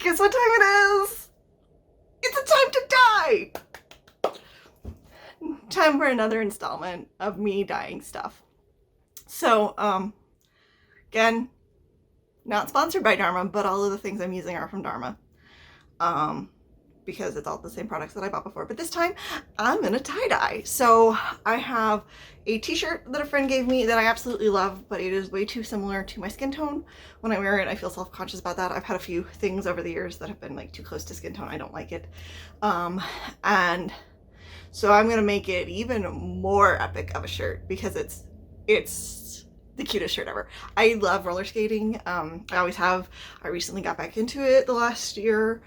Guess what time it is? It's a time to dye! Time for another installment of me dyeing stuff. So, again, not sponsored by Dharma, but all of the things I'm using are from Dharma. Because it's all the same products that I bought before. But this time, I'm in a tie-dye. So I have a t-shirt that a friend gave me that I absolutely love, but it is way too similar to my skin tone. When I wear it, I feel self-conscious about that. I've had a few things over the years that have been like too close to skin tone. I don't like it. And so I'm gonna make it even more epic of a shirt because it's the cutest shirt ever. I love roller skating. I always have. I recently got back into it the last year.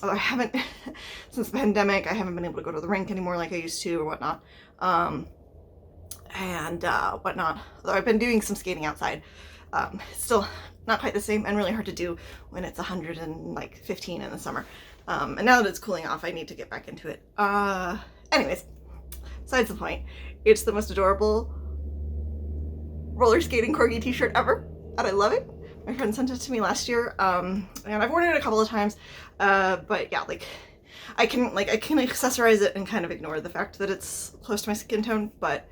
Although I haven't, since the pandemic, I haven't been able to go to the rink anymore like I used to or whatnot. Whatnot. Although I've been doing some skating outside. Still not quite the same and really hard to do when it's 115 in the summer. And now that it's cooling off, I need to get back into it. Anyways, besides the point, it's the most adorable roller skating corgi t-shirt ever, and I love it. My friend sent it to me last year, and I've worn it a couple of times, but yeah, like, I can accessorize it and kind of ignore the fact that it's close to my skin tone, but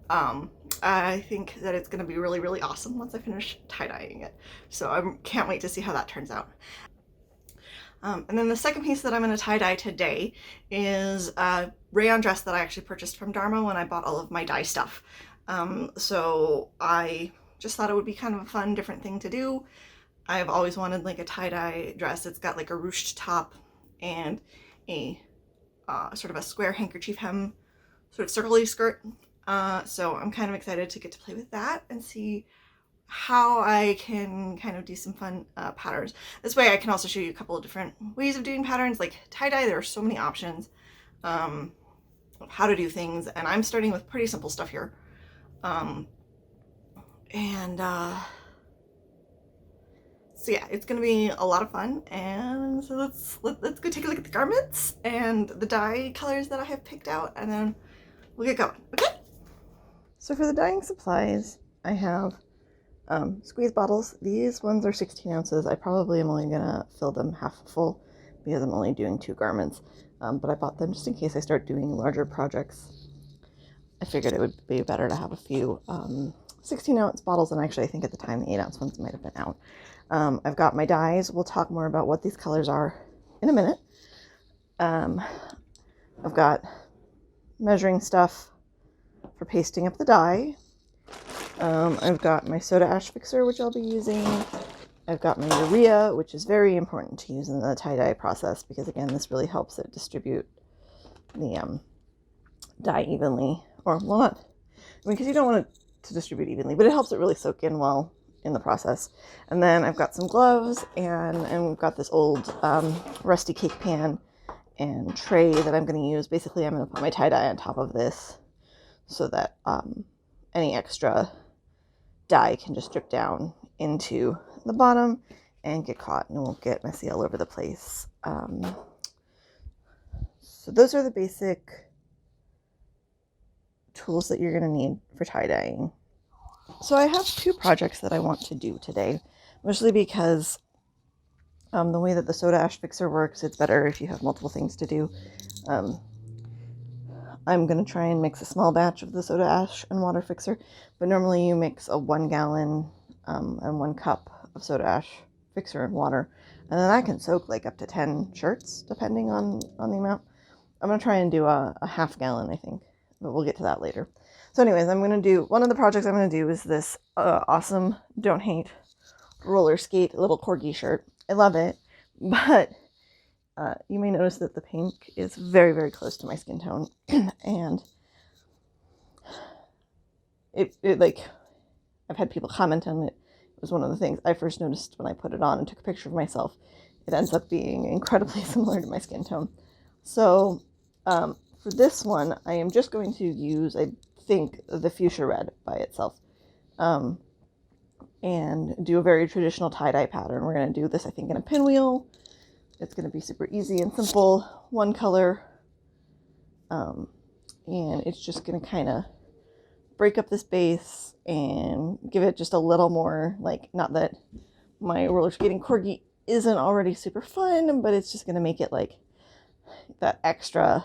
I think that it's gonna be really, really awesome once I finish tie-dyeing it. So I can't wait to see how that turns out. And then the second piece that I'm gonna tie-dye today is a rayon dress that I actually purchased from Dharma when I bought all of my dye stuff. So I just thought it would be kind of a fun, different thing to do. I've always wanted like a tie-dye dress. It's got like a ruched top and a sort of a square handkerchief hem, sort of circly skirt. So I'm kind of excited to get to play with that and see how I can kind of do some fun patterns. This way I can also show you a couple of different ways of doing patterns. Like tie-dye, there are so many options of how to do things, and I'm starting with pretty simple stuff here. So yeah, it's gonna be a lot of fun, and so let's go take a look at the garments and the dye colors that I have picked out, and then we'll get going, okay? So for the dyeing supplies, I have squeeze bottles. These ones are 16 ounces. I probably am only gonna fill them half full because I'm only doing 2 garments, but I bought them just in case I start doing larger projects. I figured it would be better to have a few 16-ounce bottles, and actually I think at the time the 8-ounce ones might have been out. I've got my dyes. We'll talk more about what these colors are in a minute. I've got measuring stuff for pasting up the dye. I've got my soda ash fixer, which I'll be using. I've got my urea, which is very important to use in the tie-dye process because, again, this really helps it distribute the dye evenly. Or, well, not, I mean, because you don't want it to distribute evenly, but it helps it really soak in well in the process. And then I've got some gloves, and we've got this old rusty cake pan and tray that I'm going to use. Basically, I'm going to put my tie-dye on top of this so that any extra dye can just drip down into the bottom and get caught and won't get messy all over the place. So those are the basic tools that you're going to need for tie-dyeing. So I have 2 projects that I want to do today, mostly because the way that the soda ash fixer works, it's better if you have multiple things to do. I'm going to try and mix a small batch of the soda ash and water fixer, but normally you mix a 1 gallon and 1 cup of soda ash fixer and water, and then I can soak like up to 10 shirts depending on the amount. I'm going to try and do a half gallon, I think, but we'll get to that later. So anyways, one of the projects I'm going to do is this awesome Don't Hate roller skate little corgi shirt. I love it, but you may notice that the pink is very, very close to my skin tone, and it like, I've had people comment on it. It was one of the things I first noticed when I put it on and took a picture of myself. It ends up being incredibly similar to my skin tone. So for this one, I am just going to use, I think, the fuchsia red by itself, and do a very traditional tie-dye pattern. We're going to do this, I think, in a pinwheel. It's going to be super easy and simple, 1 color, and it's just going to kind of break up this base and give it just a little more, like, not that my roller skating corgi isn't already super fun, but it's just going to make it like that extra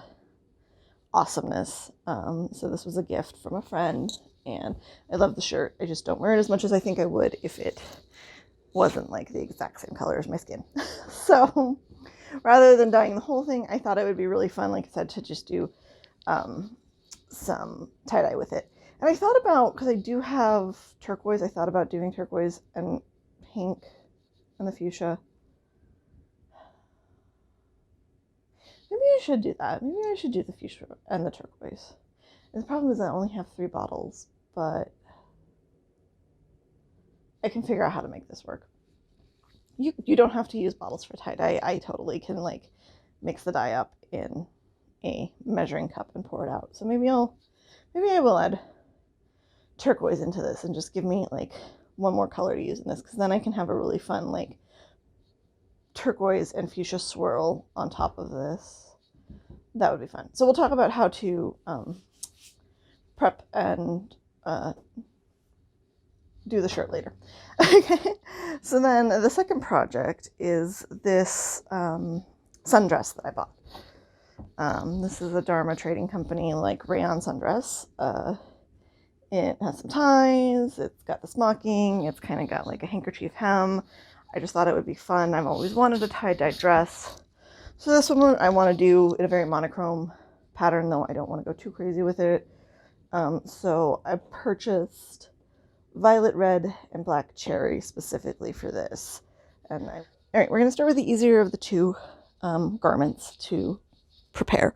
awesomeness. So this was a gift from a friend, and I love the shirt. I just don't wear it as much as I think I would if it wasn't like the exact same color as my skin. So rather than dyeing the whole thing, I thought it would be really fun, like I said, to just do some tie-dye with it. And I thought about, because I do have turquoise, I thought about doing turquoise and pink and the fuchsia. Maybe I should do that. Maybe I should do the fuchsia and the turquoise. And the problem is I only have 3 bottles, but I can figure out how to make this work. You don't have to use bottles for tie-dye. I totally can like mix the dye up in a measuring cup and pour it out. So maybe I will add turquoise into this and just give me like one more color to use in this, because then I can have a really fun like turquoise and fuchsia swirl on top of this. That would be fun. So we'll talk about how to prep and do the shirt later. Okay, so then the second project is this sundress that I bought. This is a Dharma Trading Company like rayon sundress. It has some ties, it's got the smocking, it's kind of got like a handkerchief hem. I just thought it would be fun. I've always wanted a tie-dye dress. So this one I want to do in a very monochrome pattern, though I don't want to go too crazy with it. So I purchased violet red and black cherry specifically for this. All right, we're going to start with the easier of the two garments to prepare.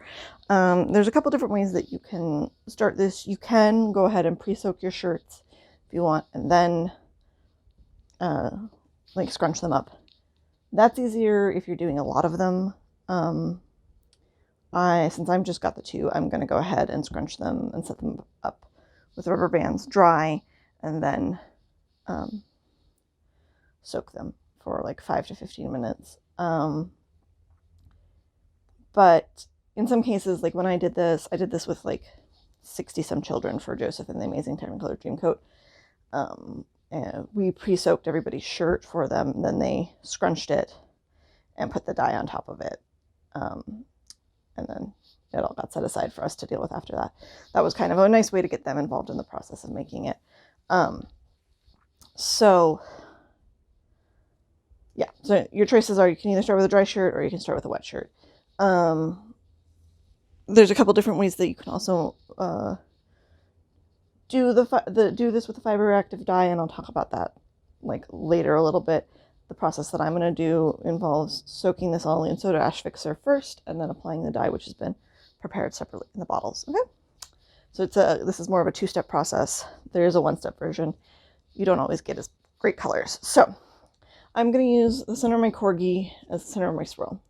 There's a couple different ways that you can start this. You can go ahead and pre-soak your shirts if you want, and then like scrunch them up. That's easier if you're doing a lot of them. Since I've just got the 2, I'm going to go ahead and scrunch them and set them up with rubber bands dry, and then soak them for like 5 to 15 minutes. But in some cases, like when I did this with like 60-some children for Joseph and the Amazing Technicolor Dreamcoat. And we pre-soaked everybody's shirt for them, and then they scrunched it and put the dye on top of it. And then it all got set aside for us to deal with after that. That was kind of a nice way to get them involved in the process of making it. So yeah, so your choices are, you can either start with a dry shirt or you can start with a wet shirt. There's a couple different ways that you can also do this with the fiber reactive dye, and I'll talk about that like later a little bit. The process that I'm going to do involves soaking this all in soda ash fixer first, and then applying the dye, which has been prepared separately in the bottles. Okay, so this is more of a 2-step process. There is a 1-step version. You don't always get as great colors. So I'm going to use the center of my corgi as the center of my swirl,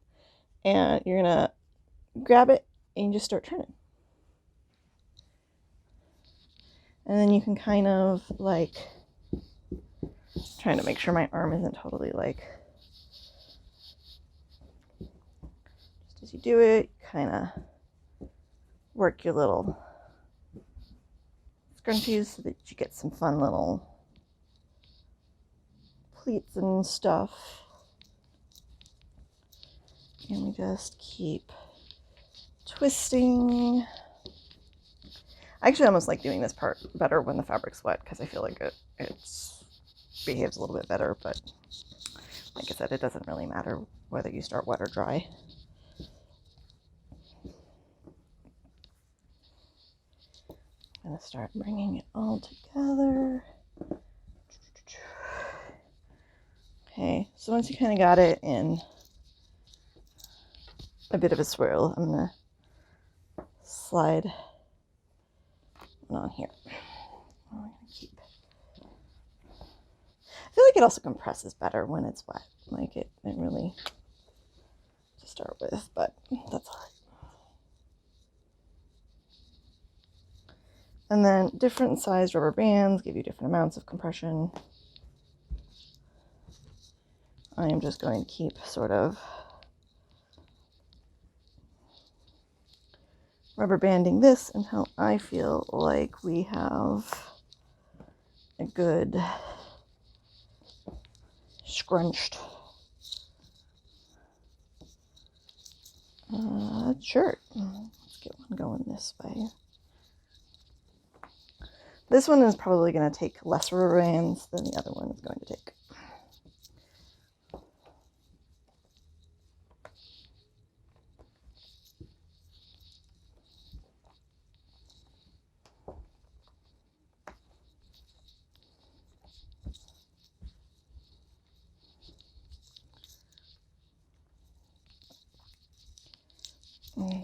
and you're going to grab it and just start turning. And then you can kind of like, trying to make sure my arm isn't totally like, just as you do it, kind of work your little scrunchies so that you get some fun little pleats and stuff. And we just keep twisting. I actually almost like doing this part better when the fabric's wet, because I feel like it behaves a little bit better, but like I said, it doesn't really matter whether you start wet or dry. I'm going to start bringing it all together. Okay, so once you kind of got it in a bit of a swirl, I'm going to slide on here. I'm going to keep. I feel like it also compresses better when it's wet. Like it really, to start with, but that's all right. And then different sized rubber bands give you different amounts of compression. I am just going to keep sort of rubber banding this until I feel like we have a good scrunched shirt. Let's get one going this way. This one is probably going to take less rubber bands than the other one is going to take.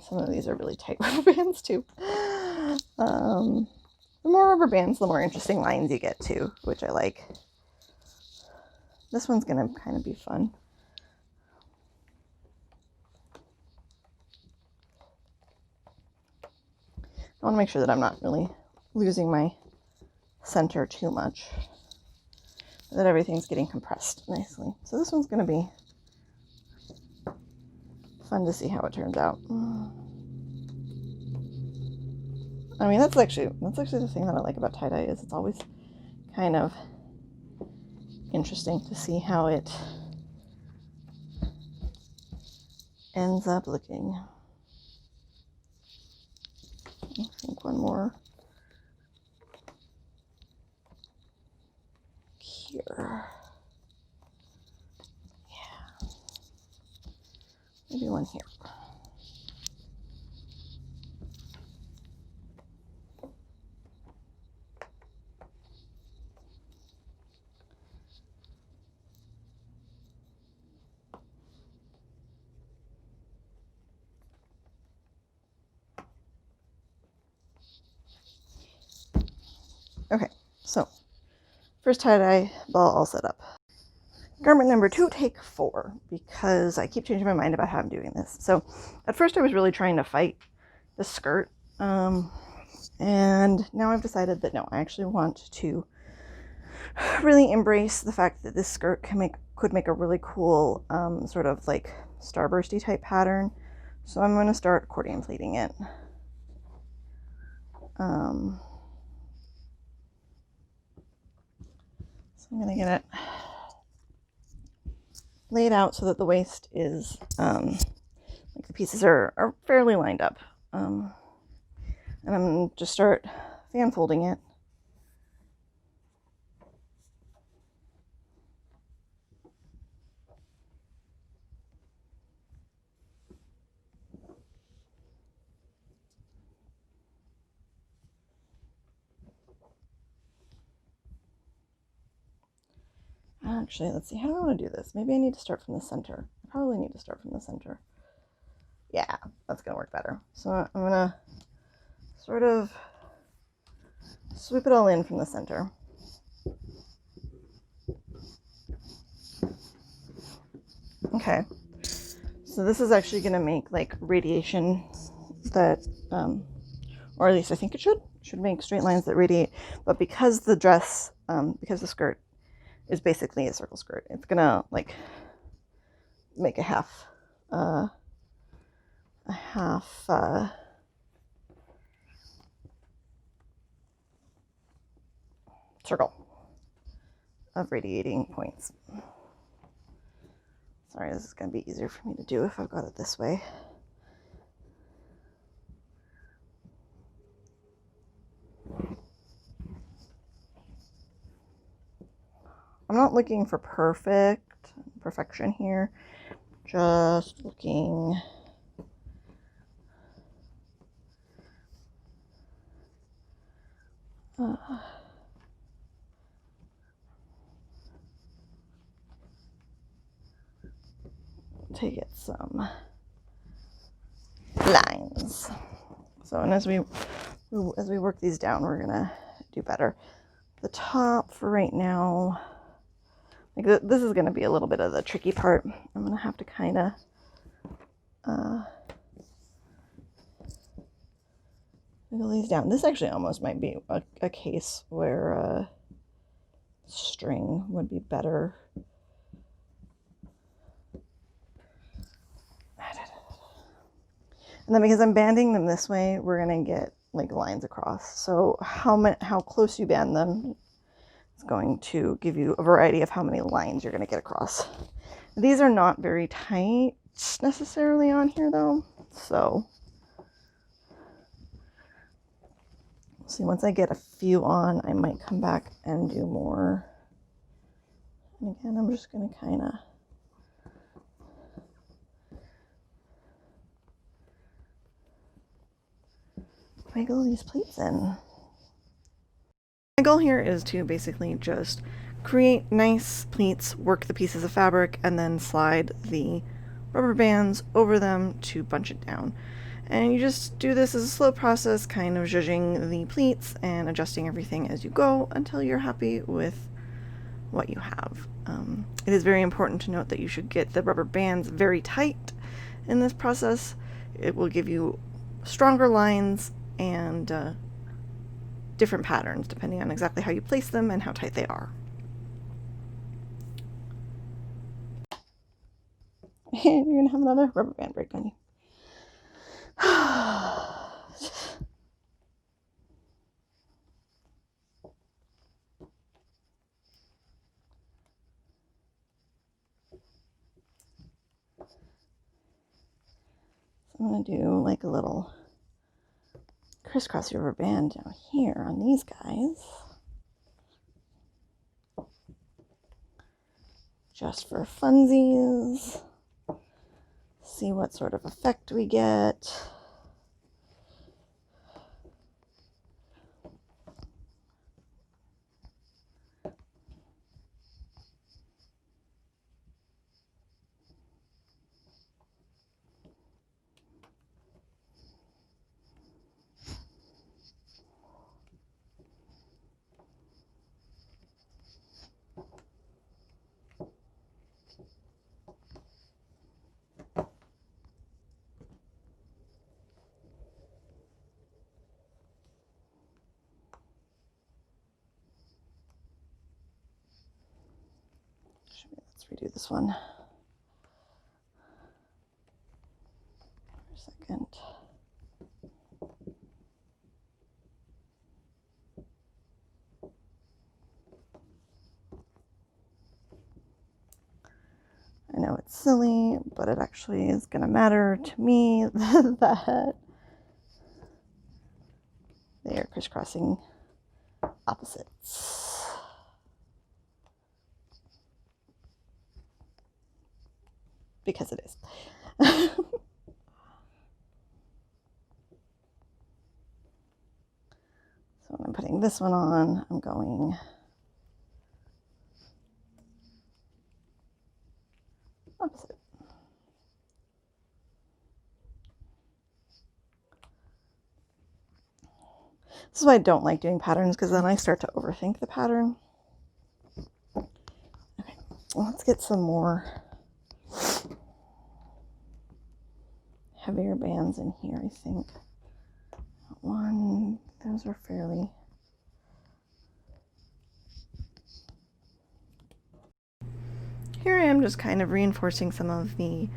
Some of these are really tight rubber bands too. The more rubber bands, the more interesting lines you get too, which I like. This one's gonna kind of be fun. I want to make sure that I'm not really losing my center too much, that everything's getting compressed nicely. So this one's gonna be fun to see how it turns out. I mean, that's actually the thing that I like about tie-dye, is it's always kind of interesting to see how it ends up looking. I think one more here. Yeah. Maybe one here. Okay, so first tie-dye ball all set up. Garment number 2, take 4, because I keep changing my mind about how I'm doing this. So at first I was really trying to fight the skirt, and now I've decided that no, I actually want to really embrace the fact that this skirt could make a really cool sort of like starbursty type pattern. So I'm going to start accordion pleating it. So I'm going to get it laid out so that the waist is like the pieces are fairly lined up, and I'm going to just start fan folding it. Actually, let's see, how do I want to do this? Maybe I need to start from the center. I probably need to start from the center. Yeah, that's going to work better. So I'm going to sort of sweep it all in from the center. Okay, so this is actually going to make like radiation that, or at least I think it should make straight lines that radiate. But because the dress, because the skirt is basically a circle skirt, it's gonna like make a half circle of radiating points. Sorry, this is gonna be easier for me to do if I've got it this way. I'm not looking for perfection here, just looking to get some lines. So, and as we work these down, we're gonna do better. The top for right now, like this is gonna be a little bit of the tricky part. I'm gonna have to kind of wiggle these down. This actually almost might be a case where string would be better. And then because I'm banding them this way, we're gonna get like lines across. So how close you band them is going to give you a variety of how many lines you're gonna get across. These are not very tight necessarily on here though. So see, once I get a few on, I might come back and do more. And again, I'm just going to kind of wiggle these pleats in. My goal here is to basically just create nice pleats, work the pieces of fabric, and then slide the rubber bands over them to bunch it down. And you just do this as a slow process, kind of zhuzhing the pleats and adjusting everything as you go until you're happy with what you have. It is very important to note that you should get the rubber bands very tight in this process. It will give you stronger lines and different patterns depending on exactly how you place them and how tight they are. You're gonna have another rubber band break on you. I'm going to do like a little crisscross rubber band down here on these guys. Just for funsies. See what sort of effect we get. Let's redo this one for a second. I know it's silly, but it actually is going to matter to me that they are crisscrossing opposites. Because it is. So when I'm putting this one on, I'm going opposite. This is why I don't like doing patterns, because then I start to overthink the pattern. Okay, well, let's get some more heavier bands in here, I think. One, those are fairly... Here I am just kind of reinforcing some of the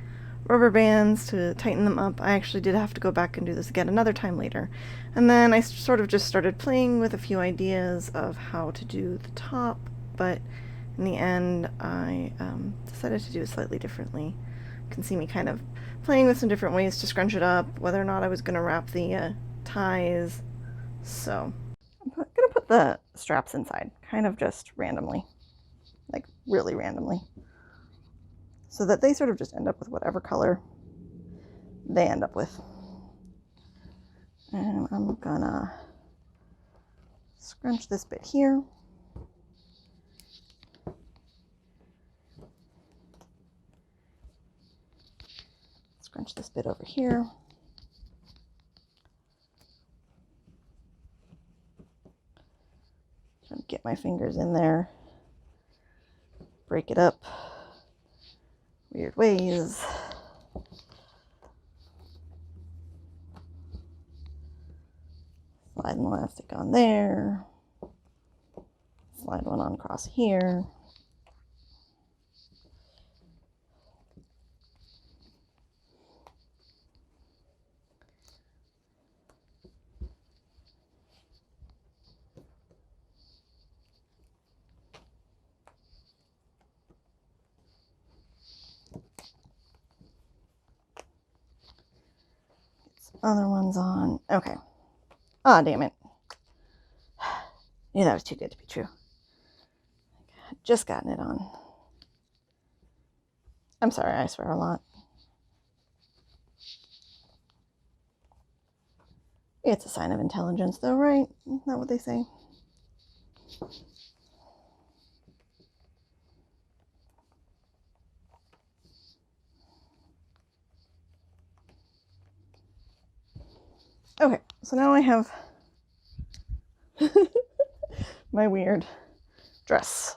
rubber bands to tighten them up. I actually did have to go back and do this again another time later. And then I sort of just started playing with a few ideas of how to do the top, but in the end I decided to do it slightly differently. You can see me kind of playing with some different ways to scrunch it up, whether or not I was going to wrap the ties. So I'm going to put the straps inside, kind of just randomly, like really randomly, so that they sort of just end up with whatever color they end up with. And I'm gonna scrunch this bit here. Scrunch this bit over here. Try to get my fingers in there. Break it up weird ways. Slide an elastic on there. Slide one on across here. other one's on. Okay. Ah, damn it. Knew that was too good to be true. Just gotten it on. I'm sorry, I swear a lot. It's a sign of intelligence, though, right? Isn't that what they say? Okay, so now I have my weird dress.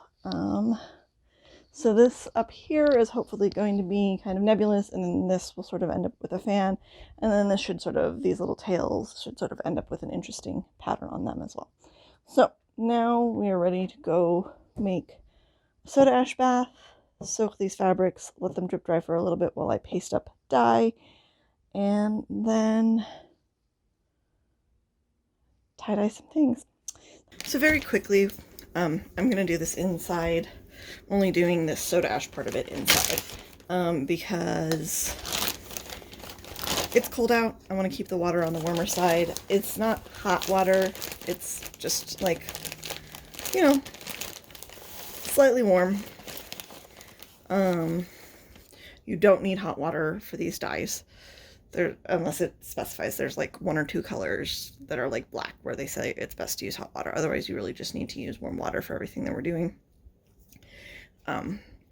So this up here is hopefully going to be kind of nebulous, and then this will sort of end up with a fan, and then this should sort of, these little tails should sort of end up with an interesting pattern on them as well. So now we are ready to go make a soda ash bath, soak these fabrics, let them drip dry for a little bit while I paste up dye, and then tie-dye some things. So very quickly, I'm going to do this inside, only doing this soda ash part of it inside, because it's cold out. I want to keep the water on the warmer side. It's not hot water. It's just like, you know, slightly warm. You don't need hot water for these dyes. There, unless it specifies there's like 1 or 2 colors that are like black where they say it's best to use hot water. Otherwise, you really just need to use warm water for everything that we're doing.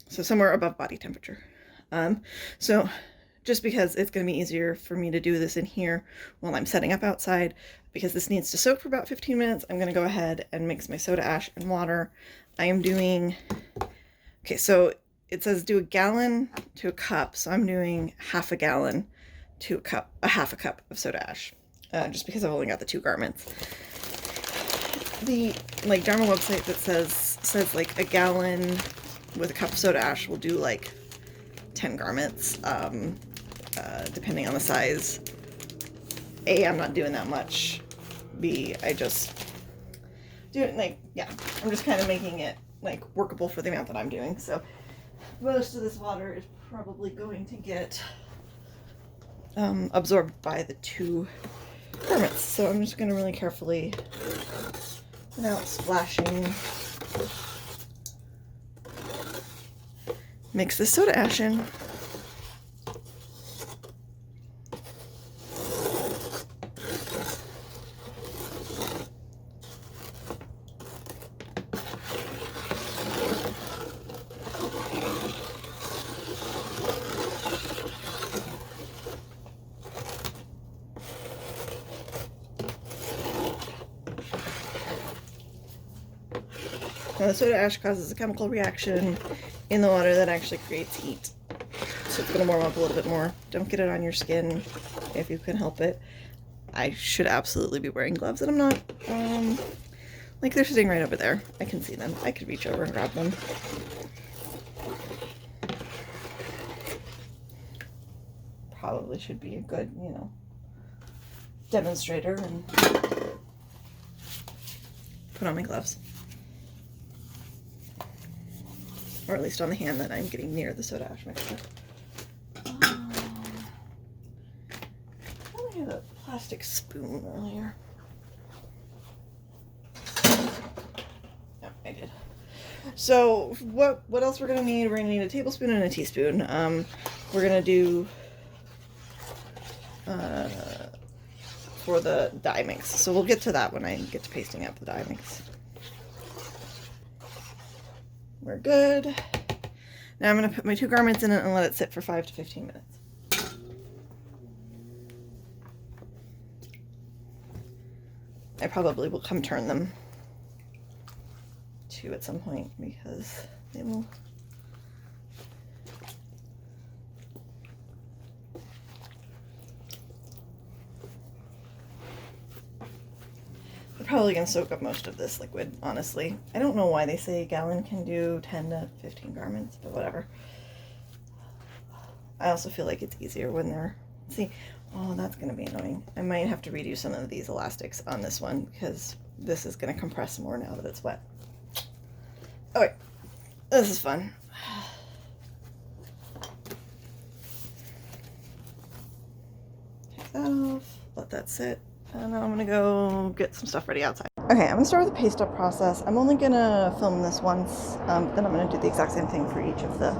So somewhere above body temperature. So just because it's going to be easier for me to do this in here while I'm setting up outside, because this needs to soak for about 15 minutes, I'm going to go ahead and mix my soda ash and water. I am doing, okay, so it says do a gallon to a cup, so I'm doing half a gallon to a half a cup of soda ash, just because I've only got the 2 garments. The like Dharma website that says like a gallon with a cup of soda ash will do like 10 garments, depending on the size. A, I'm not doing that much. B, I just do it like, yeah, I'm just kind of making it like workable for the amount that I'm doing. So most of this water is probably going to get absorbed by the 2 garments. So I'm just going to really carefully, without splashing, mix the soda ash in. Now, the soda ash causes a chemical reaction in the water that actually creates heat. So it's going to warm up a little bit more. Don't get it on your skin if you can help it. I should absolutely be wearing gloves, and I'm not. Like, they're sitting right over there. I can see them. I could reach over and grab them. Probably should be a good, you know, demonstrator and put on my gloves. Or at least on the hand that I'm getting near the soda ash mixture. I only had a plastic spoon earlier. Yeah, I did. So what else we're gonna need? We're gonna need a tablespoon and a teaspoon. We're gonna do for the dye mix. So we'll get to that when I get to pasting up the dye mix. We're good. Now I'm going to put my 2 garments in it and let it sit for 5 to 15 minutes. I probably will come turn them too at some point because they will. Probably gonna soak up most of this liquid, honestly. I don't know why they say a gallon can do 10 to 15 garments, but whatever. I also feel like it's easier when they're, see, oh, that's gonna be annoying. I might have to redo some of these elastics on this one because this is gonna compress more now that it's wet. Okay, this is fun. Take that off. let that sit. And then I'm gonna go get some stuff ready outside. Okay, I'm gonna start with the paste up process. I'm only gonna film this once, then I'm gonna do the exact same thing for each of the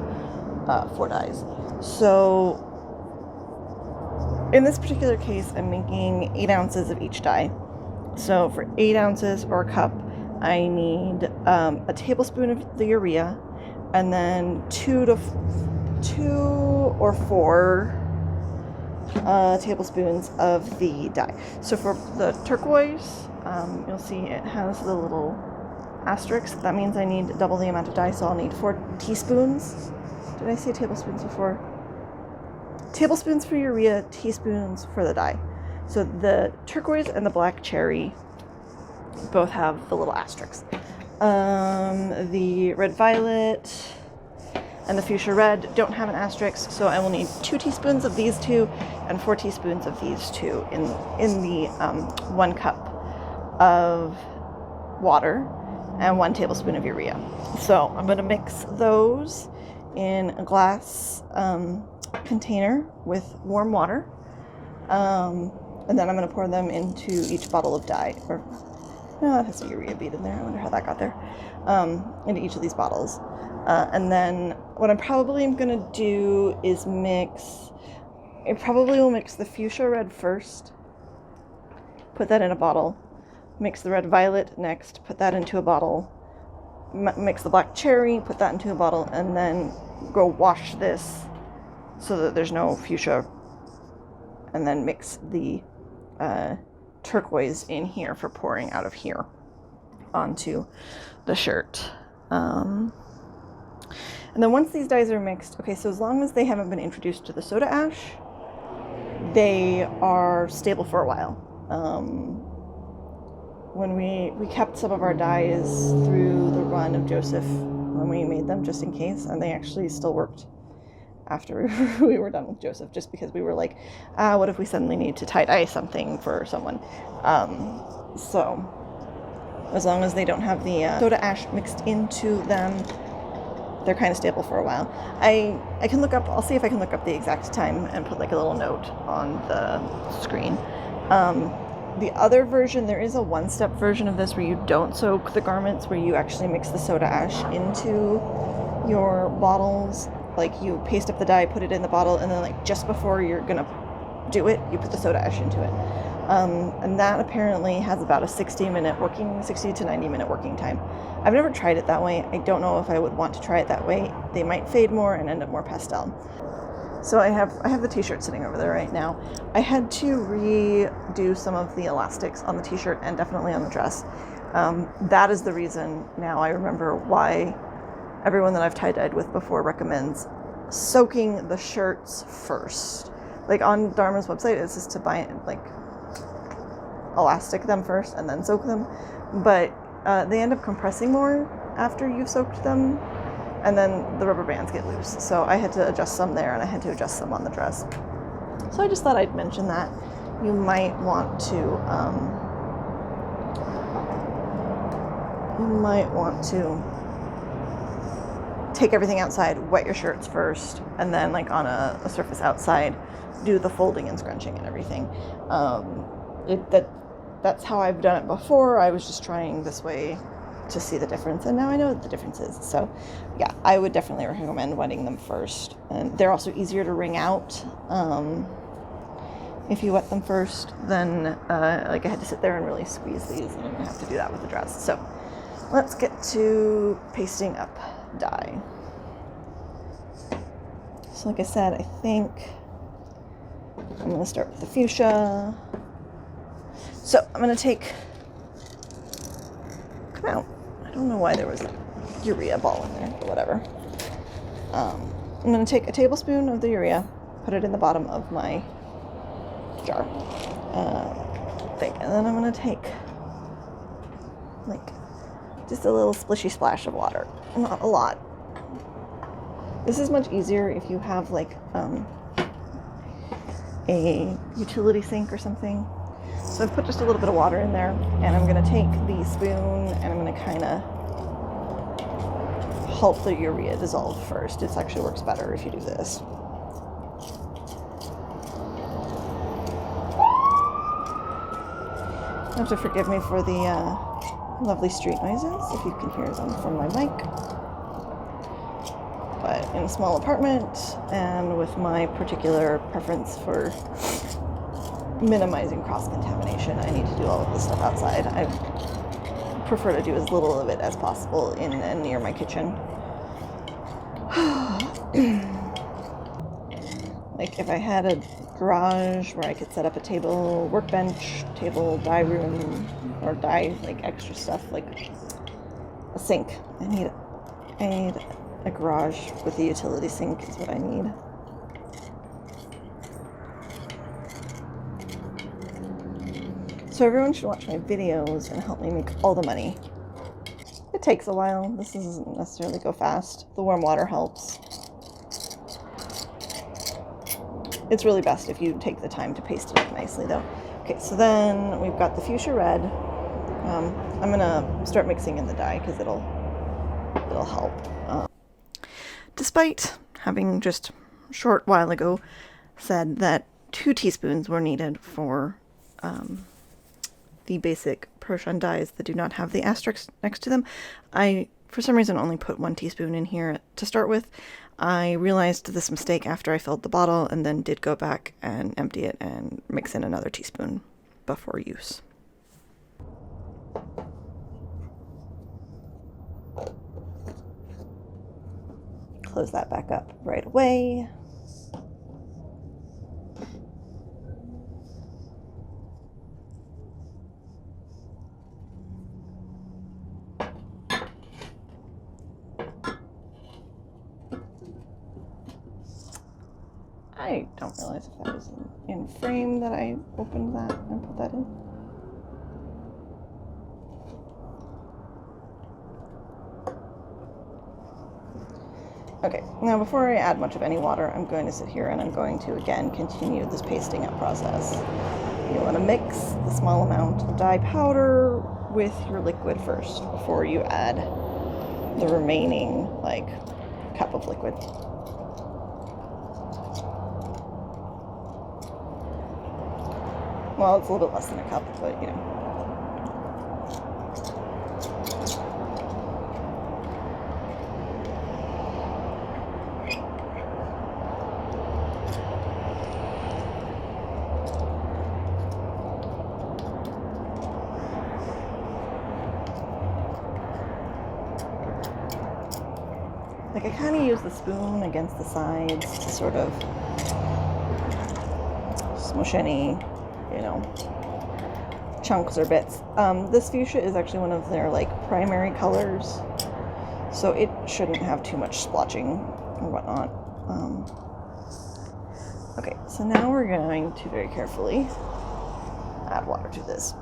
4 dyes. So in this particular case, I'm making 8 ounces of each dye. So for 8 ounces or a cup, I need a tablespoon of the urea, and then 2 or 4 tablespoons of the dye. So for the turquoise, you'll see it has the little asterisk. That means I need double the amount of dye, so I'll need 4 teaspoons. Did I say tablespoons before? Tablespoons for urea, teaspoons for the dye. So the turquoise and the black cherry both have the little asterisks. The red violet and the fuchsia red don't have an asterisk, so I will need 2 teaspoons of these 2 and 4 teaspoons of these 2 in the 1 cup of water and 1 tablespoon of urea. So I'm going to mix those in a glass container with warm water, and then I'm going to pour them into each bottle of dye. Or that has a urea bead in there. I wonder how that got there. Into each of these bottles. And then what I'm probably going to do is I probably will mix the fuchsia red first, put that in a bottle, mix the red violet next, put that into a bottle, mix the black cherry, put that into a bottle, and then go wash this so that there's no fuchsia, and then mix the turquoise in here for pouring out of here onto the shirt. And then once these dyes are mixed, okay, so as long as they haven't been introduced to the soda ash, they are stable for a while. When we kept some of our dyes through the run of Joseph when we made them, just in case, and they actually still worked after we were done with Joseph, just because we were like, what if we suddenly need to tie-dye something for someone? So as long as they don't have the soda ash mixed into them, they're kind of stable for a while. I can look up, I'll see if I can look up the exact time and put like a little note on the screen. The other version, there is a one-step version of this where you don't soak the garments, where you actually mix the soda ash into your bottles. Like you paste up the dye, put it in the bottle, and then like just before you're gonna do it, you put the soda ash into it. And that apparently has about a 60 to 90 minute working time. I've never tried it that way. I don't know if I would want to try it that way. They might fade more and end up more pastel. So I have the t-shirt sitting over there right now. I had to redo some of the elastics on the t-shirt and definitely on the dress. That is the reason now I remember why everyone that I've tie-dyed with before recommends soaking the shirts first. Like on Dharma's website, it's just to buy like elastic them first and then soak them, but they end up compressing more after you've soaked them, and then the rubber bands get loose. So I had to adjust some there, and I had to adjust some on the dress. So I just thought I'd mention that. You might want to take everything outside, wet your shirts first, and then like on a surface outside, do the folding and scrunching and everything. That's how I've done it before. I was just trying this way to see the difference, and now I know what the difference is. So yeah, I would definitely recommend wetting them first, and they're also easier to wring out if you wet them first. Then like I had to sit there and really squeeze these, and I'm gonna have to do that with the dress. So let's get to pasting up dye. So like I said, I think I'm going to start with the fuchsia. So I'm going to take, come out, I don't know why there was a urea ball in there, but whatever. I'm going to take a tablespoon of the urea, put it in the bottom of my jar thing, and then I'm going to take like just a little splishy splash of water, not a lot. This is much easier if you have like a utility sink or something. So I've put just a little bit of water in there, and I'm going to take the spoon and I'm going to kind of help the urea dissolve first. It actually works better if you do this. You have to forgive me for the lovely street noises, if you can hear them from my mic. But in a small apartment, and with my particular preference for minimizing cross-contamination, I need to do all of this stuff outside. I prefer to do as little of it as possible in and near my kitchen. Like if I had a garage where I could set up a table, workbench, table, dye room, or dye like extra stuff like a sink. I need a garage with a utility sink is what I need. So everyone should watch my videos and help me make all the money. It takes a while. This doesn't necessarily go fast. The warm water helps. It's really best if you take the time to paste it up nicely though. Okay, so then we've got the fuchsia red. I'm gonna start mixing in the dye because it'll help. Despite having just a short while ago said that 2 teaspoons were needed for the basic Proshan dyes that do not have the asterisk next to them, I, for some reason, only put 1 teaspoon in here to start with. I realized this mistake after I filled the bottle and then did go back and empty it and mix in another teaspoon before use. Close that back up right away. I don't realize if that was in frame that I opened that and put that in. Okay, now before I add much of any water, I'm going to sit here and I'm going to again continue this pasting up process. You want to mix the small amount of dye powder with your liquid first before you add the remaining cup of liquid. Well, it's a little bit less than a cup, but you know. Like I kind of use the spoon against the sides to sort of smush any, you know, chunks or bits. This fuchsia is actually one of their primary colors, so it shouldn't have too much splotching or whatnot. Okay, so now we're going to very carefully add water to this.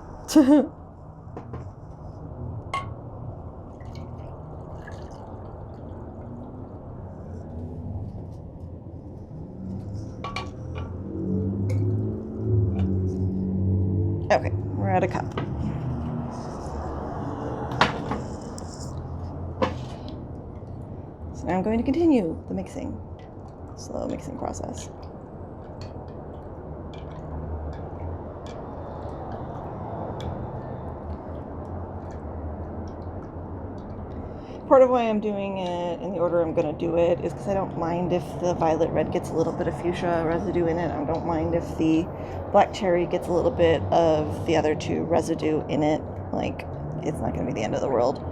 Okay, we're at a cup. So now I'm going to continue the mixing, slow mixing process. Part of why I'm doing it in the order I'm going to do it is because I don't mind if the violet red gets a little bit of fuchsia residue in it. I don't mind if the black cherry gets a little bit of the other 2 residue in it. It's not going to be the end of the world.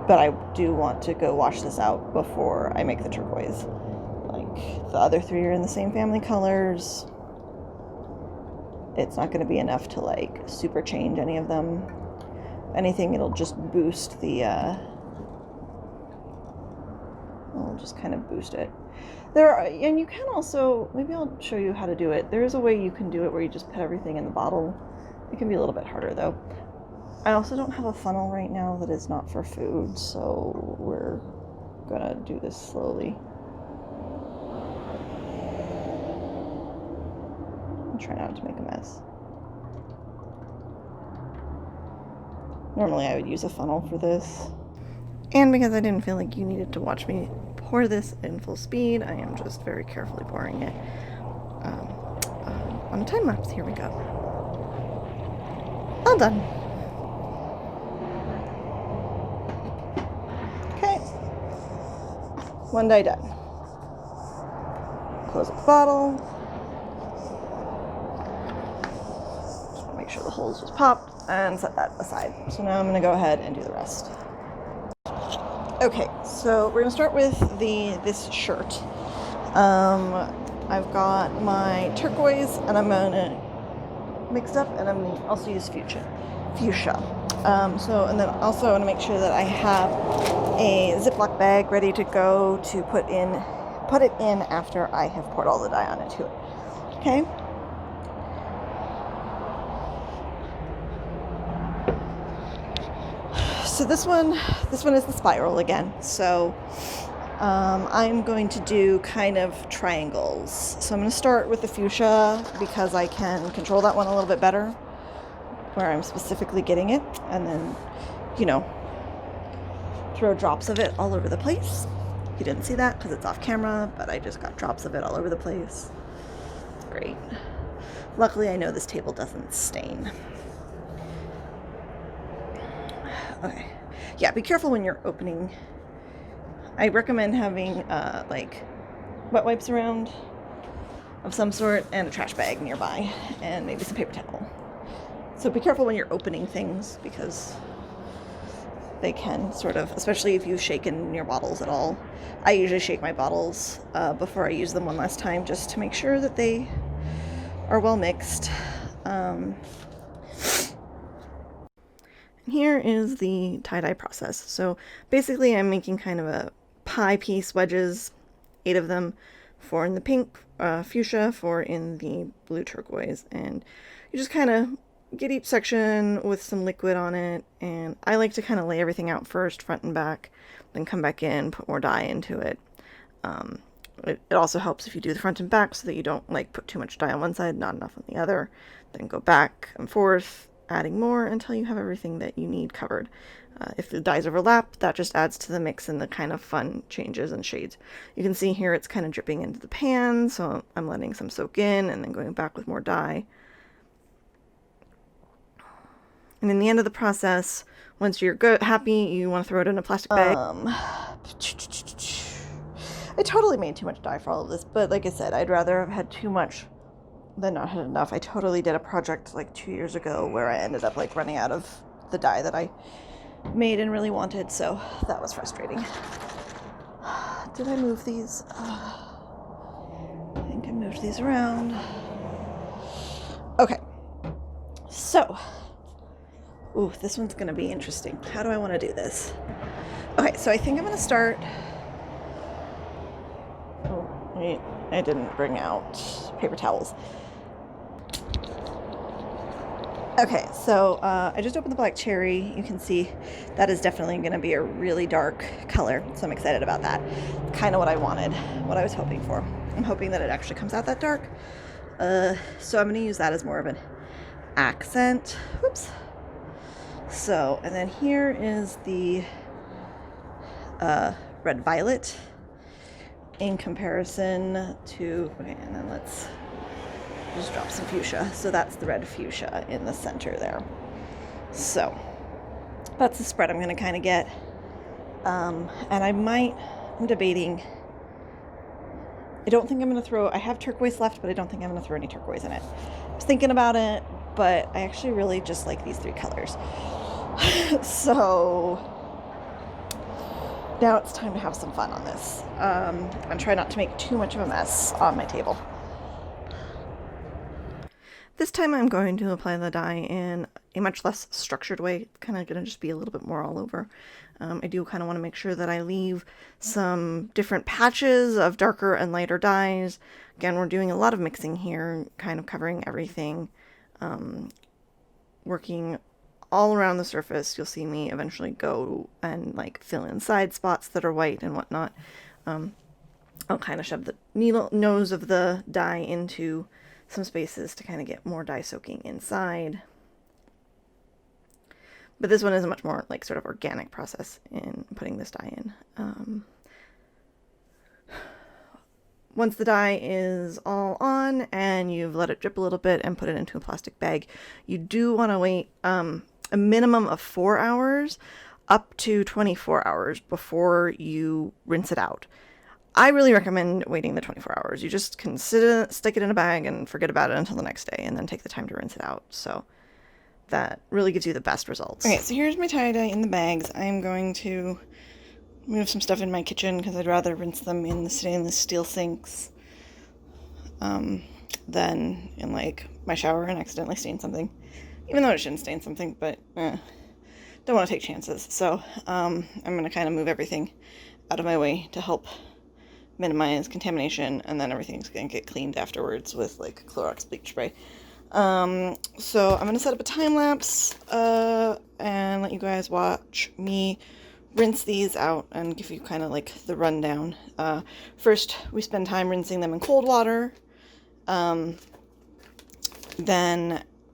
But I do want to go wash this out before I make the turquoise. The other 3 are in the same family colors. It's not going to be enough to super change any of them. If anything, it'll just boost the I'll just kind of boost it. And you can also, maybe I'll show you how to do it. There is a way you can do it where you just put everything in the bottle. It can be a little bit harder though. I also don't have a funnel right now that is not for food, so we're gonna do this slowly. And try not to make a mess. Normally I would use a funnel for this. And because I didn't feel like you needed to watch me pour this in full speed, I am just very carefully pouring it on a time lapse. Here we go. all done. Okay, one dye done. Close up the bottle. Just want to make sure the holes just popped and set that aside. So now I'm going to go ahead and do the rest. Okay, so we're going to start with this shirt. I've got my turquoise, and I'm going to mix it up, and I'm going to also use fuchsia. And then also I want to make sure that I have a Ziploc bag ready to go to put it in after I have poured all the dye onto it. Okay. So this one is the spiral again. So I'm going to do kind of triangles. So I'm going to start with the fuchsia because I can control that one a little bit better, where I'm specifically getting it, and then, you know, throw drops of it all over the place. You didn't see that because it's off camera, but I just got drops of it all over the place. It's great. Luckily, I know this table doesn't stain. Okay. Yeah, be careful when you're opening. I recommend having like wet wipes around of some sort and a trash bag nearby and maybe some paper towel. So be careful when you're opening things because they can sort of, especially if you've shaken your bottles at all. I usually shake my bottles before I use them one last time just to make sure that they are well mixed. Here is the tie-dye process. So basically I'm making kind of a pie piece wedges, 8 of them, 4 in the pink fuchsia, 4 in the blue turquoise, and you just kind of get each section with some liquid on it, and I like to kind of lay everything out first, front and back, then come back in, put more dye into it. It also helps if you do the front and back so that you don't like put too much dye on one side, not enough on the other, then go back and forth, adding more until you have everything that you need covered. If the dyes overlap, that just adds to the mix and the kind of fun changes and shades. You can see here it's kind of dripping into the pan, so I'm letting some soak in and then going back with more dye. And in the end of the process, once you're happy, you want to throw it in a plastic bag. I totally made too much dye for all of this, but like I said, I'd rather have had too much than not had enough. I totally did a project like 2 years ago where I ended up like running out of the dye that I made and really wanted, so that was frustrating. Did I move these? I think I moved these around. Okay, so, ooh, this one's gonna be interesting. How do I want to do this? Okay, so I think I'm gonna start. Oh, wait, I didn't bring out paper towels. Okay, so I just opened the black cherry. You can see that is definitely going to be a really dark color, so I'm excited about that. Kind of what I wanted, what I was hoping for. I'm hoping that it actually comes out that dark. So I'm going to use that as more of an accent. Whoops. So, and then here is the red violet in comparison to, okay, and then let's just drop some fuchsia. So that's the red fuchsia in the center there. So that's the spread I'm going to kind of get. And I'm debating. I don't think I'm going to throw, I have turquoise left, but I don't think I'm going to throw any turquoise in it. I was thinking about it, but I actually really just like these 3 colors. So now it's time to have some fun on this. And try not to make too much of a mess on my table. This time I'm going to apply the dye in a much less structured way. It's kind of going to just be a little bit more all over. I do kind of want to make sure that I leave some different patches of darker and lighter dyes. Again, we're doing a lot of mixing here, kind of covering everything, working all around the surface. You'll see me eventually go and like fill in side spots that are white and whatnot. I'll kind of shove the nose of the dye into some spaces to kind of get more dye soaking inside. But this one is a much more like sort of organic process in putting this dye in. once the dye is all on and you've let it drip a little bit and put it into a plastic bag, you do want to wait a minimum of 4 hours up to 24 hours before you rinse it out. I really recommend waiting the 24 hours. You just can stick it in a bag and forget about it until the next day and then take the time to rinse it out. So that really gives you the best results. Okay, so here's my tie-dye in the bags. I'm going to move some stuff in my kitchen because I'd rather rinse them in the stainless steel sinks than in like my shower and accidentally stain something. Even though it shouldn't stain something, but don't want to take chances. So I'm going to kind of move everything out of my way to help minimize contamination, and then everything's going to get cleaned afterwards with like Clorox bleach spray. So I'm going to set up a time lapse and let you guys watch me rinse these out and give you kind of like the rundown. First, we spend time rinsing them in cold water. Then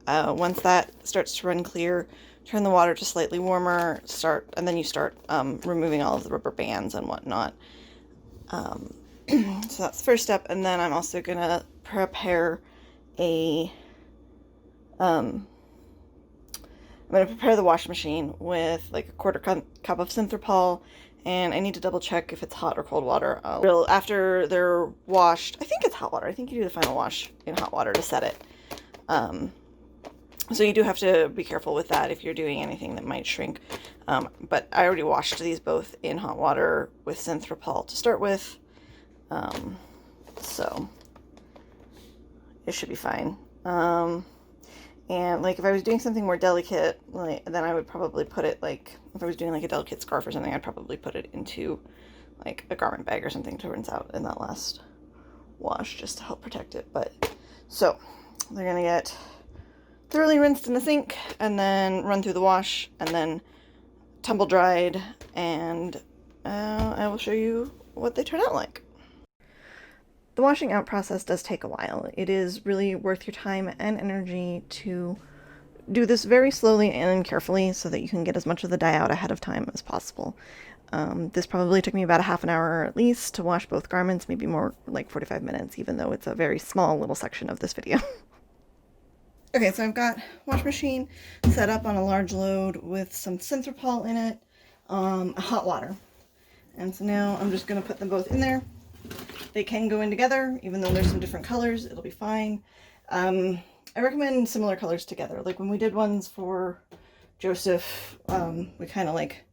once that starts to run clear, turn the water to slightly warmer, and then you start removing all of the rubber bands and whatnot. So that's the first step, and then I'm also going to prepare I'm going to prepare the wash machine with like a quarter cup of Synthropol, and I need to double check if it's hot or cold water. After they're washed, I think it's hot water. I think you do the final wash in hot water to set it. So you do have to be careful with that if you're doing anything that might shrink. But I already washed these both in hot water with Synthropol to start with. So it should be fine. And like if I was doing something more delicate, then I would probably put it like, if I was doing like a delicate scarf or something, I'd probably put it into like a garment bag or something to rinse out in that last wash just to help protect it. But so they're gonna get thoroughly rinsed in the sink and then run through the wash and then tumble dried, and I will show you what they turn out like. The washing out process does take a while. It is really worth your time and energy to do this very slowly and carefully so that you can get as much of the dye out ahead of time as possible. This probably took me about a half an hour at least to wash both garments, maybe more, like 45 minutes, even though it's a very small little section of this video. Okay, so I've got wash machine set up on a large load with some Synthropol in it, hot water. And so now I'm just going to put them both in there. They can go in together, even though there's some different colors, it'll be fine. I recommend similar colors together. Like when we did ones for Joseph, we kind of like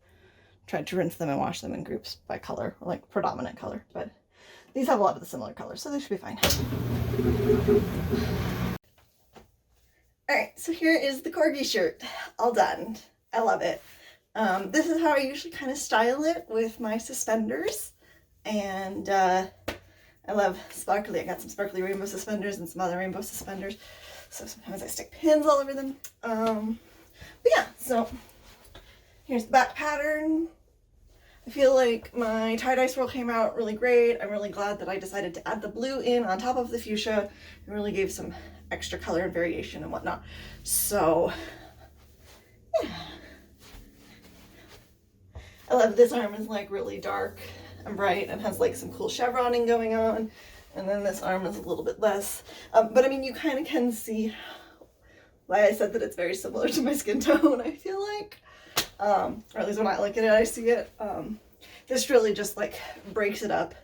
tried to rinse them and wash them in groups by color, or like predominant color, but these have a lot of the similar colors, so they should be fine. Alright, so here is the corgi shirt, all done. I love it. This is how I usually kind of style it with my suspenders. And I love sparkly. I got some sparkly rainbow suspenders and some other rainbow suspenders. So sometimes I stick pins all over them. But yeah, so here's the back pattern. I feel like my tie-dye swirl came out really great. I'm really glad that I decided to add the blue in on top of the fuchsia. It really gave some extra color and variation and whatnot. So yeah. I love this arm is like really dark and bright and has like some cool chevroning going on, and then this arm is a little bit less, but I mean you kind of can see why I said that it's very similar to my skin tone, I feel like, or at least when I look at it I see it. This really just like breaks it up,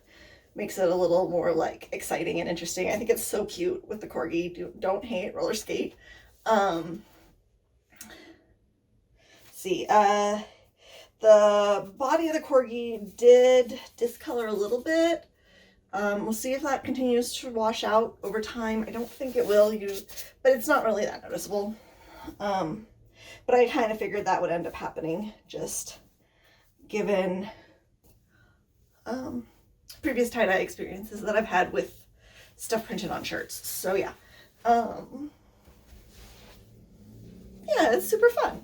makes it a little more like exciting and interesting. I think it's so cute with the corgi. Don't hate roller skate. See, the body of the corgi did discolor a little bit. We'll see if that continues to wash out over time. I don't think it will, but it's not really that noticeable. But I kind of figured that would end up happening, just given previous tie-dye experiences that I've had with stuff printed on shirts. So yeah. Yeah, it's super fun.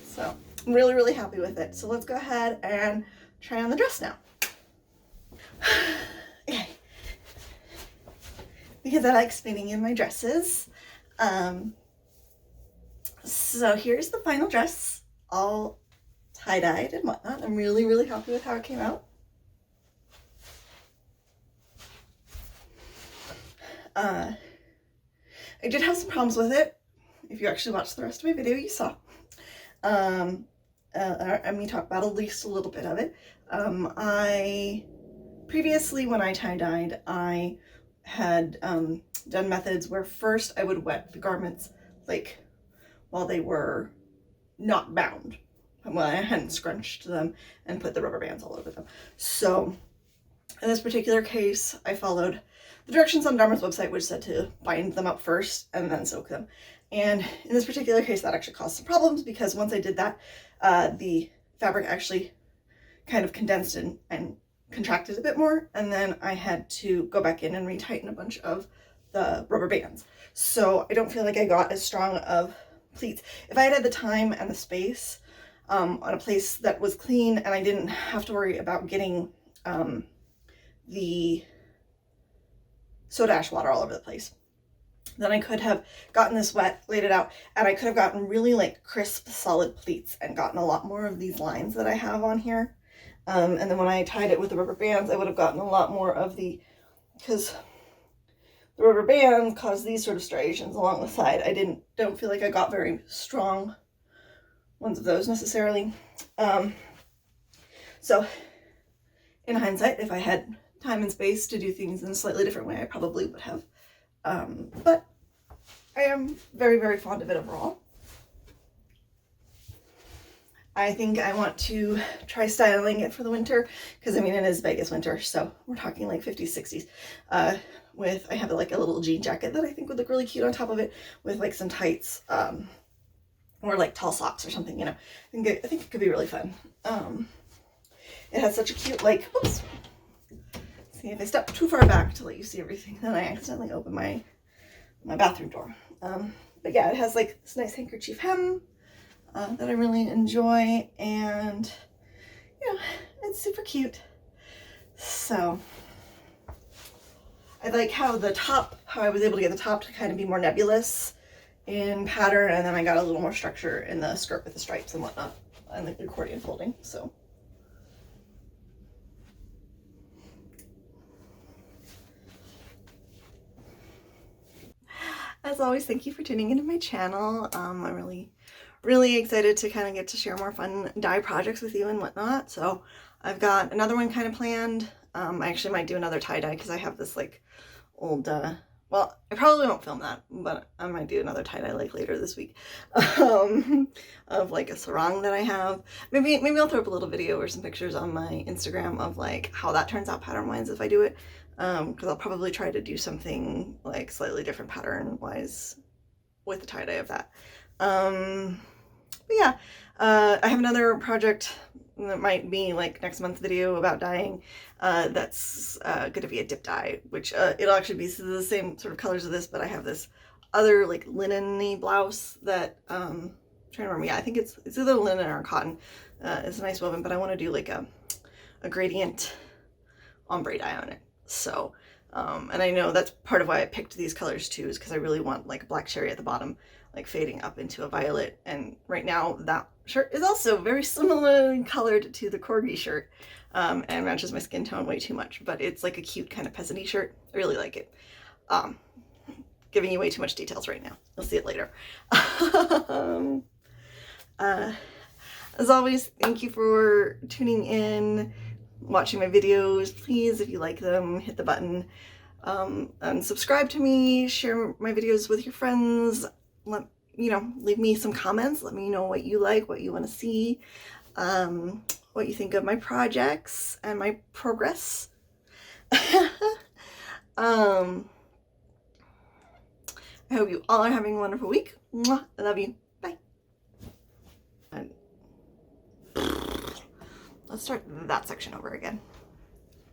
So I'm really, really happy with it. So let's go ahead and try on the dress now. Okay. Because I like spinning in my dresses. So here's the final dress, all tie-dyed and whatnot. I'm really, really happy with how it came out. I did have some problems with it. If you actually watched the rest of my video, you saw. Let me talk about at least a little bit of it. Previously, when I tie-dyed, I had done methods where first I would wet the garments like while they were not bound, when I hadn't scrunched them and put the rubber bands all over them. So in this particular case, I followed the directions on Dharma's website, which said to bind them up first and then soak them. And in this particular case, that actually caused some problems because once I did that, the fabric actually kind of condensed and contracted a bit more, and then I had to go back in and retighten a bunch of the rubber bands. So I don't feel like I got as strong of pleats. If I had the time and the space on a place that was clean and I didn't have to worry about getting the soda ash water all over the place, then I could have gotten this wet, laid it out, and I could have gotten really like crisp, solid pleats and gotten a lot more of these lines that I have on here. And then when I tied it with the rubber bands, I would have gotten a lot more of because the rubber bands caused these sort of striations along the side. I don't feel like I got very strong ones of those necessarily. So in hindsight, if I had time and space to do things in a slightly different way, I probably would have. But I am very, very fond of it overall. I think I want to try styling it for the winter because I mean it is Vegas winter, so we're talking like 50s, 60s. I have like a little jean jacket that I think would look really cute on top of it with like some tights, or like tall socks or something, you know. I think it could be really fun. It has such a cute like, oops. See, if I step too far back to let you see everything, then I accidentally open my bathroom door. But yeah, it has like this nice handkerchief hem that I really enjoy, and you know, it's super cute. So I like how I was able to get the top to kind of be more nebulous in pattern, and then I got a little more structure in the skirt with the stripes and whatnot, and the accordion folding. So as always, thank you for tuning into my channel. I'm really excited to kind of get to share more fun dye projects with you and whatnot. So I've got another one kind of planned. I actually might do another tie-dye because I have this like old, well, I probably won't film that, but I might do another tie-dye like later this week of like a sarong that I have. Maybe I'll throw up a little video or some pictures on my Instagram of like how that turns out pattern-wise if I do it. Because I'll probably try to do something like slightly different pattern-wise with the tie-dye of that. But yeah, I have another project that might be like next month's video about dyeing. That's going to be a dip dye, which it'll actually be the same sort of colors of this, but I have this other like linen-y blouse that I'm trying to remember. Yeah, I think it's either linen or cotton. It's a nice woven, but I want to do like a gradient ombre dye on it. So, and I know that's part of why I picked these colors too, is because I really want like a black cherry at the bottom, like fading up into a violet. And right now that shirt is also very similarly colored to the corgi shirt, and matches my skin tone way too much, but it's like a cute kind of peasant-y shirt. I really like it. Giving you way too much details right now. You'll see it later. As always, thank you for tuning in, watching my videos. Please, if you like them, hit the button, and subscribe to me, share my videos with your friends, leave me some comments, let me know what you like, what you want to see, what you think of my projects and my progress. I hope you all are having a wonderful week. Mwah, I love you. Bye. And let's start that section over again.